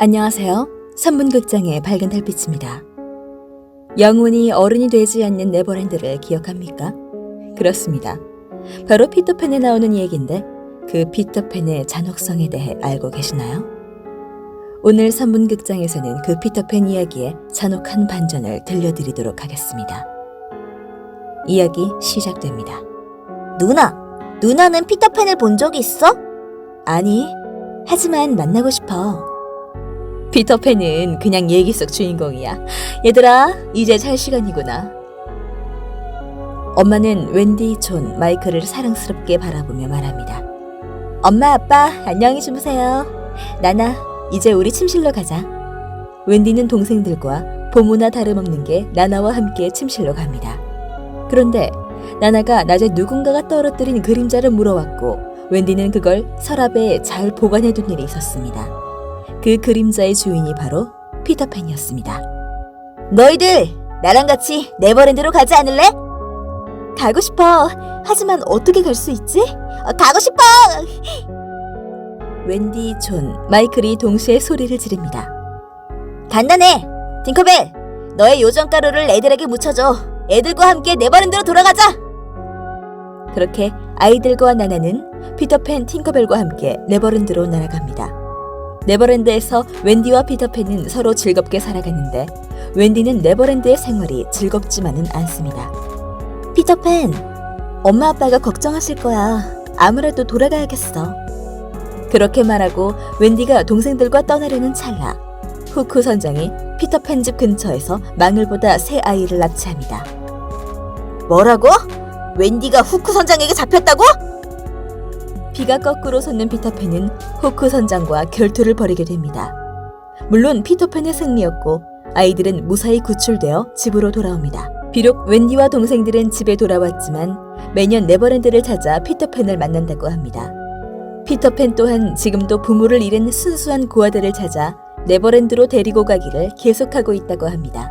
안녕하세요. 산문극장의 밝은 달빛입니다. 영원히 어른이 되지 않는 네버랜드를 기억합니까? 그렇습니다. 바로 피터팬에 나오는 얘기인데 그 피터팬의 잔혹성에 대해 알고 계시나요? 오늘 산문극장에서는 그 피터팬 이야기의 잔혹한 반전을 들려드리도록 하겠습니다. 이야기 시작됩니다. 누나는 피터팬을 본 적이 있어? 아니, 하지만 만나고 싶어. 피터팬은 그냥 얘기 속 주인공이야. 얘들아, 이제 잘 시간이구나. 엄마는 웬디, 존, 마이클을 사랑스럽게 바라보며 말합니다. 엄마, 아빠, 안녕히 주무세요. 나나, 이제 우리 침실로 가자. 웬디는 동생들과 보모나 다름없는 게 나나와 함께 침실로 갑니다. 그런데 나나가 낮에 누군가가 떨어뜨린 그림자를 물어왔고 웬디는 그걸 서랍에 잘 보관해둔 일이 있었습니다. 그 그림자의 주인이 바로 피터팬이었습니다. 너희들 나랑 같이 네버랜드로 가지 않을래? 가고 싶어. 하지만 어떻게 갈 수 있지? 가고 싶어! 웬디, 존, 마이클이 동시에 소리를 지릅니다. 간단해! 팅커벨, 너의 요정가루를 애들에게 묻혀줘. 애들과 함께 네버랜드로 돌아가자! 그렇게 아이들과 나나는 피터팬, 팅커벨과 함께 네버랜드로 날아갑니다. 네버랜드에서 웬디와 피터팬은 서로 즐겁게 살아가는데 웬디는 네버랜드의 생활이 즐겁지만은 않습니다. 피터팬, 엄마 아빠가 걱정하실 거야. 아무래도 돌아가야겠어. 그렇게 말하고 웬디가 동생들과 떠나려는 찰나 후크 선장이 피터팬 집 근처에서 마늘보다 새 아이를 납치합니다. 뭐라고? 웬디가 후크 선장에게 잡혔다고? 비가 거꾸로 솟는 피터팬은 후크 선장과 결투를 벌이게 됩니다. 물론 피터팬의 승리였고 아이들은 무사히 구출되어 집으로 돌아옵니다. 비록 웬디와 동생들은 집에 돌아왔지만 매년 네버랜드를 찾아 피터팬을 만난다고 합니다. 피터팬 또한 지금도 부모를 잃은 순수한 고아들을 찾아 네버랜드로 데리고 가기를 계속하고 있다고 합니다.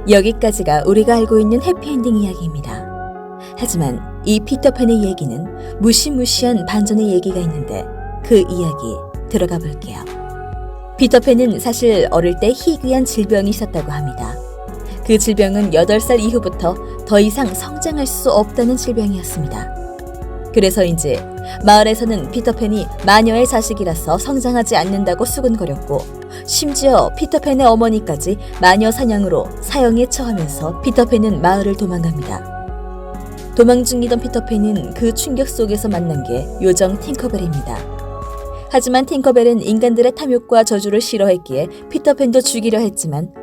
여기까지가 우리가 알고 있는 해피엔딩 이야기입니다. 하지만 이 피터팬의 얘기는 무시무시한 반전의 얘기가 있는데 그 이야기 들어가 볼게요. 피터팬은 사실 어릴 때 희귀한 질병이 있었다고 합니다. 그 질병은 8살 이후부터 더 이상 성장할 수 없다는 질병이었습니다. 그래서인지 마을에서는 피터팬이 마녀의 자식이라서 성장하지 않는다고 수군거렸고 심지어 피터팬의 어머니까지 마녀 사냥으로 사형에 처하면서 피터팬은 마을을 도망갑니다. 도망 중이던 피터팬은 그 충격 속에서 만난 게 요정 팅커벨입니다. 하지만 팅커벨은 인간들의 탐욕과 저주를 싫어했기에 피터팬도 죽이려 했지만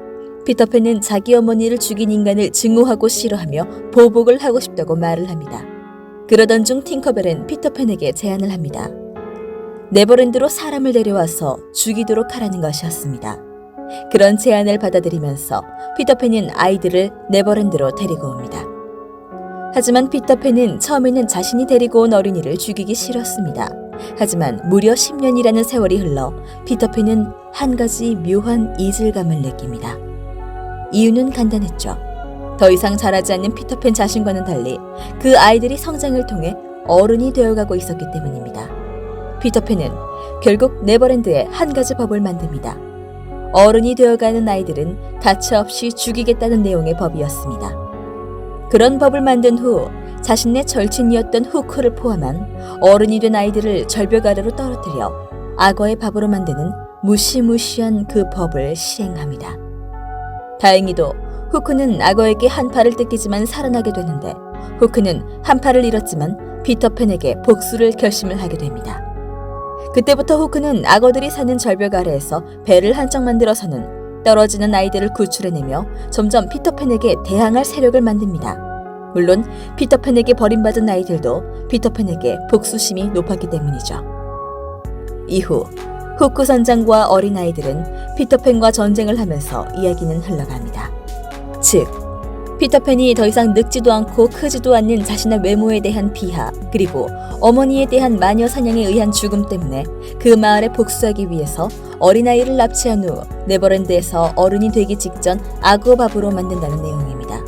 피터팬은 자기 어머니를 죽인 인간을 증오하고 싫어하며 보복을 하고 싶다고 말을 합니다. 그러던 중 팅커벨은 피터팬에게 제안을 합니다. 네버랜드로 사람을 데려와서 죽이도록 하라는 것이었습니다. 그런 제안을 받아들이면서 피터팬은 아이들을 네버랜드로 데리고 옵니다. 하지만 피터팬은 처음에는 자신이 데리고 온 어린이를 죽이기 싫었습니다. 하지만 무려 10년이라는 세월이 흘러 피터팬은 한 가지 묘한 이질감을 느낍니다. 이유는 간단했죠. 더 이상 자라지 않는 피터팬 자신과는 달리 그 아이들이 성장을 통해 어른이 되어가고 있었기 때문입니다. 피터팬은 결국 네버랜드에 한 가지 법을 만듭니다. 어른이 되어가는 아이들은 가차없이 죽이겠다는 내용의 법이었습니다. 그런 법을 만든 후 자신의 절친이었던 후크를 포함한 어른이 된 아이들을 절벽 아래로 떨어뜨려 악어의 밥으로 만드는 무시무시한 그 법을 시행합니다. 다행히도 후크는 악어에게 한 팔을 뜯기지만 살아나게 되는데 후크는 한 팔을 잃었지만 피터팬에게 복수를 결심을 하게 됩니다. 그때부터 후크는 악어들이 사는 절벽 아래에서 배를 한쪽 만들어서는 떨어지는 아이들을 구출해내며 점점 피터팬에게 대항할 세력을 만듭니다. 물론 피터팬에게 버림받은 아이들도 피터팬에게 복수심이 높았기 때문이죠. 이후 후크 선장과 어린 아이들은 피터팬과 전쟁을 하면서 이야기는 흘러갑니다. 즉, 피터팬이 더 이상 늙지도 않고 크지도 않는 자신의 외모에 대한 비하 그리고 어머니에 대한 마녀 사냥에 의한 죽음 때문에 그 마을에 복수하기 위해서 어린아이를 납치한 후 네버랜드에서 어른이 되기 직전 악어 밥으로 만든다는 내용입니다.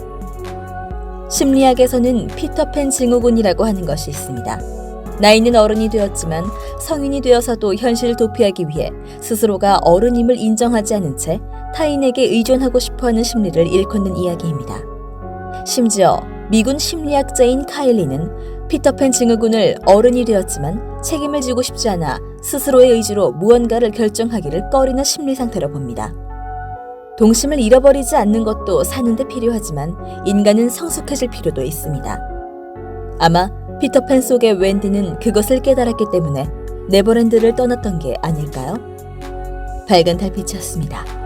심리학에서는 피터팬 증후군이라고 하는 것이 있습니다. 나이는 어른이 되었지만 성인이 되어서도 현실을 도피하기 위해 스스로가 어른임을 인정하지 않은 채 타인에게 의존하고 싶어하는 심리를 일컫는 이야기입니다. 심지어 미군 심리학자인 카일리는 피터팬 증후군을 어른이 되었지만 책임을 지고 싶지 않아 스스로의 의지로 무언가를 결정하기를 꺼리는 심리 상태로 봅니다. 동심을 잃어버리지 않는 것도 사는 데 필요하지만 인간은 성숙해질 필요도 있습니다. 아마 피터팬 속의 웬디는 그것을 깨달았기 때문에 네버랜드를 떠났던 게 아닐까요? 밝은 달빛이었습니다.